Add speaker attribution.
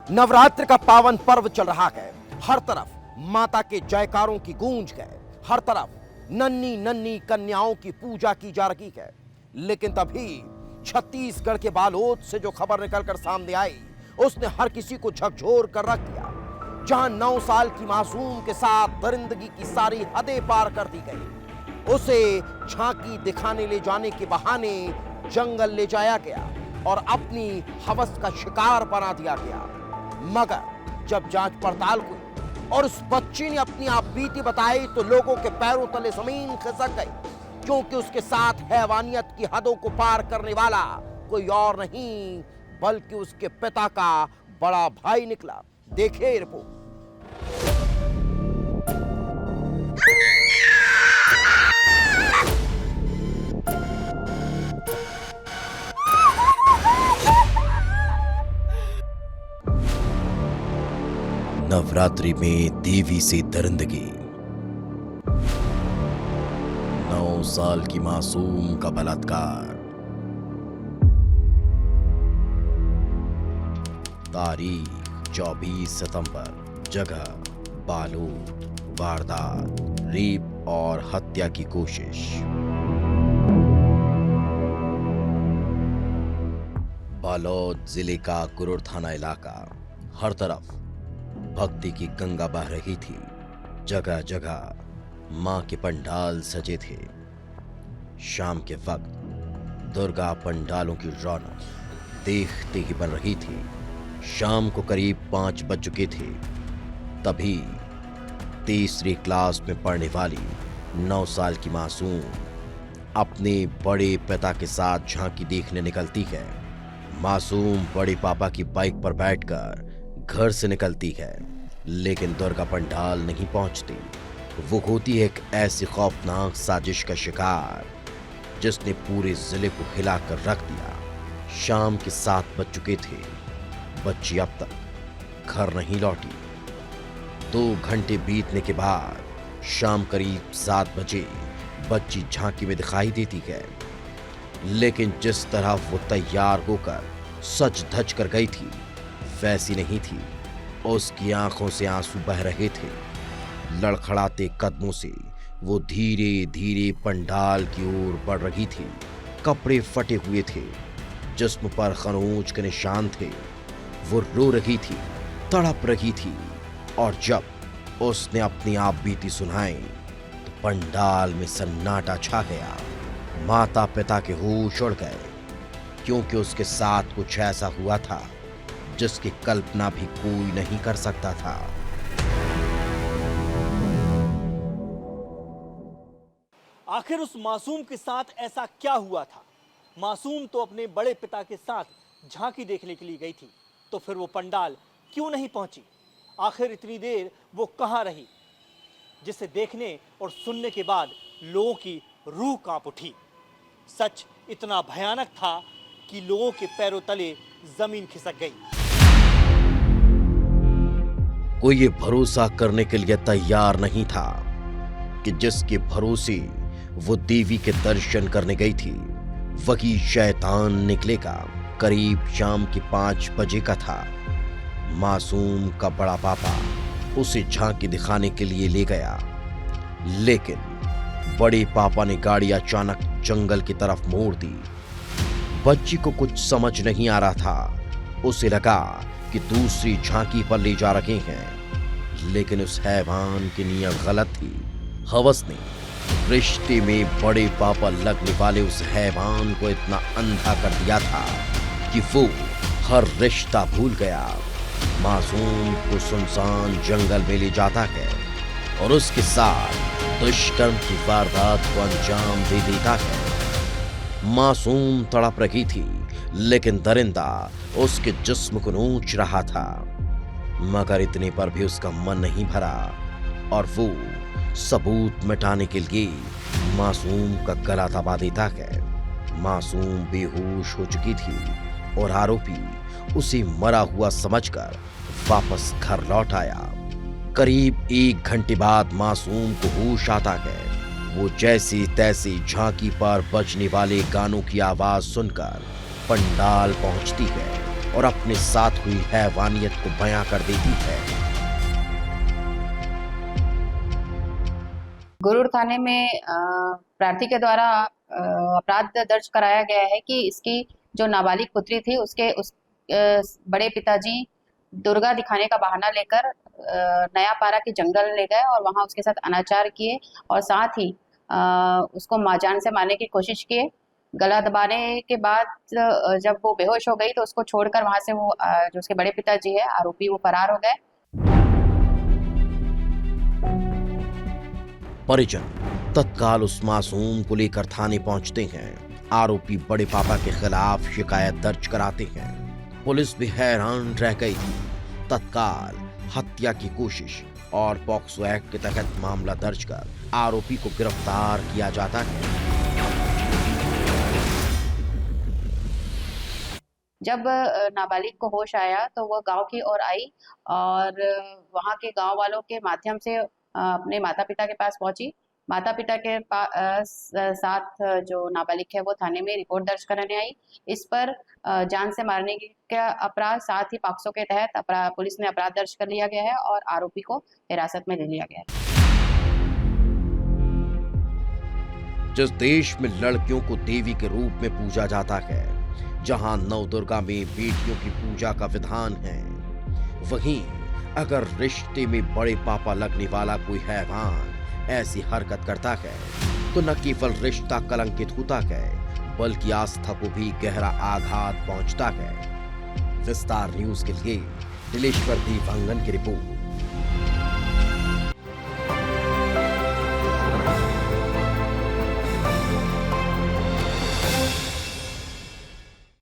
Speaker 1: नवरात्र का पावन पर्व चल रहा है। हर तरफ माता के जयकारों की गूंज है। हर तरफ नन्ही नन्ही कन्याओं की पूजा की जा रही है। लेकिन तभी छत्तीसगढ़ के बालोद से जो खबर निकलकर सामने आई, उसने हर किसी को झकझोर कर रख दिया। जहां 9 साल की मासूम के साथ दरिंदगी की सारी हदें पार कर दी गई। उसे झांकी दिखाने ले जाने के बहाने जंगल ले जाया गया और अपनी हवस का शिकार बना दिया गया। मगर जब जांच पड़ताल हुई और उस बच्ची ने अपनी आपबीती बताई तो लोगों के पैरों तले जमीन खिसक गई, क्योंकि उसके साथ हैवानियत की हदों को पार करने वाला कोई और नहीं बल्कि उसके पिता का बड़ा भाई निकला। देखिए रिपोर्ट।
Speaker 2: नवरात्रि में देवी से दरिंदगी, 9 साल की मासूम का बलात्कार। तारीख 24 सितंबर, जगह बालोद। वारदात रेप और हत्या की कोशिश। बालोद जिले का कुरूर थाना इलाका। हर तरफ भक्ति की गंगा बह रही थी। जगह जगह मां के पंडाल सजे थे। शाम के वक्त दुर्गा पंडालों की रौनक देखते ही बन रही थी। शाम को करीब 5 बज चुके थे। तभी तीसरी क्लास में पढ़ने वाली 9 साल की मासूम अपने बड़े पिता के साथ झांकी देखने निकलती है। मासूम बड़े पापा की बाइक पर बैठकर घर से निकलती है, लेकिन दुर्गा पंडाल नहीं पहुंचती। वो होती है एक ऐसी खौफनाक साजिश का शिकार जिसने पूरे जिले को हिलाकर रख दिया। शाम के 7 बज चुके थे। बच्ची अब तक घर नहीं लौटी। 2 घंटे बीतने के बाद शाम करीब 7 बजे बच्ची झांकी में दिखाई देती है, लेकिन जिस तरह वो तैयार होकर सज धज कर गई थी वैसी नहीं थी। उसकी आंखों से आंसू बह रहे थे। लड़खड़ाते कदमों से वो धीरे धीरे पंडाल की ओर बढ़ रही थी। कपड़े फटे हुए थे, जिस्म पर खरोंच के निशान थे। वो रो रही थी, तड़प रही थी, और जब उसने अपनी आपबीती सुनाई तो पंडाल में सन्नाटा छा गया। माता पिता के होश उड़ गए, क्योंकि उसके साथ कुछ ऐसा हुआ था जिसकी कल्पना भी कोई नहीं कर सकता था।
Speaker 3: आखिर उस मासूम के साथ ऐसा क्या हुआ था? मासूम तो अपने बड़े पिता के साथ झांकी देखने के लिए गई थी, तो फिर वो पंडाल क्यों नहीं पहुंची? आखिर इतनी देर वो कहां रही, जिसे देखने और सुनने के बाद लोगों की रूह कांप उठी। सच इतना भयानक था कि लोगों के पैरों तले जमीन खिसक गई।
Speaker 2: कोई ये भरोसा करने के लिए तैयार नहीं था कि जिसके भरोसे वो देवी के दर्शन करने गई थी वही शैतान निकलेगा। करीब शाम के 5 बजे का था। मासूम का बड़ा पापा उसे झांकी दिखाने के लिए ले गया, लेकिन बड़े पापा ने गाड़ी अचानक जंगल की तरफ मोड़ दी। बच्ची को कुछ समझ नहीं आ रहा था। उसे लगा कि दूसरी झांकी पर ले जा रहे हैं, लेकिन उस हैवान की नीयत गलत थी। हवस ने रिश्ते में बड़े पापा लगने वाले उस हैवान को इतना अंधा कर दिया था कि वो हर रिश्ता भूल गया। मासूम को सुनसान जंगल में ले जाता है और उसके साथ दुष्कर्म की वारदात को अंजाम दे देता है। मासूम तड़प रही थी, लेकिन दरिंदा उसके जिस्म को नोच रहा था। मगर इतने पर भी उसका मन नहीं भरा और वो सबूत मिटाने के लिए मासूम का गला दबा देता है। मासूम बेहोश हो चुकी थी और आरोपी उसे मरा हुआ समझकर वापस घर लौट आया। करीब 1 घंटे बाद मासूम को होश आता है। वो जैसे तैसे झांकी पर बजने वाले गानों की आवाज सुनकर पंडाल पहुंचती है। और अपने साथ हुई हैवानियत को बयां कर देती है।
Speaker 4: गुरूर थाने में प्रार्थी के द्वारा अपराध दर्ज कराया गया है कि इसकी जो नाबालिग पुत्री थी उसके बड़े पिताजी दुर्गा दिखाने का बहाना लेकर नया पारा के जंगल ले गए और वहां उसके साथ अनाचार किए और साथ ही उसको जान से मारने की कोशिश किए। गला दबाने के बाद जब वो बेहोश हो गई तो उसको छोड़कर वहां से वो जो उसके बड़े पिताजी है आरोपी वो फरार हो गए।
Speaker 2: परिजन तत्काल उस मासूम को लेकर थाने पहुंचते हैं। आरोपी बड़े पापा के खिलाफ शिकायत दर्ज कराते हैं। पुलिस भी हैरान रह गई। तत्काल हत्या की कोशिश और पॉक्सो एक्ट के तहत मामला दर्ज कर आरोपी को गिरफ्तार किया जाता है।
Speaker 4: जब नाबालिग को होश आया तो वह गांव की ओर आई और वहां के गांव वालों के माध्यम से अपने माता पिता के पास पहुंची। माता पिता के साथ जो नाबालिग है वो थाने में रिपोर्ट दर्ज कराने आई। इस पर जान से मारने का अपराध साथ ही पॉक्सो के तहत पुलिस ने अपराध दर्ज कर लिया गया है और आरोपी को हिरासत में ले लिया गया है।
Speaker 2: जिस देश में लड़कियों को देवी के रूप में पूजा जाता है, जहां नवदुर्गा में बेटियों की पूजा का विधान है, वहीं अगर रिश्ते में बड़े पापा लगने वाला कोई हैवान ऐसी हरकत करता है तो न केवल रिश्ता कलंकित होता है बल्कि आस्था को भी गहरा आघात पहुंचता है। विस्तार न्यूज के लिए दिलेश्वर देवांगन की रिपोर्ट।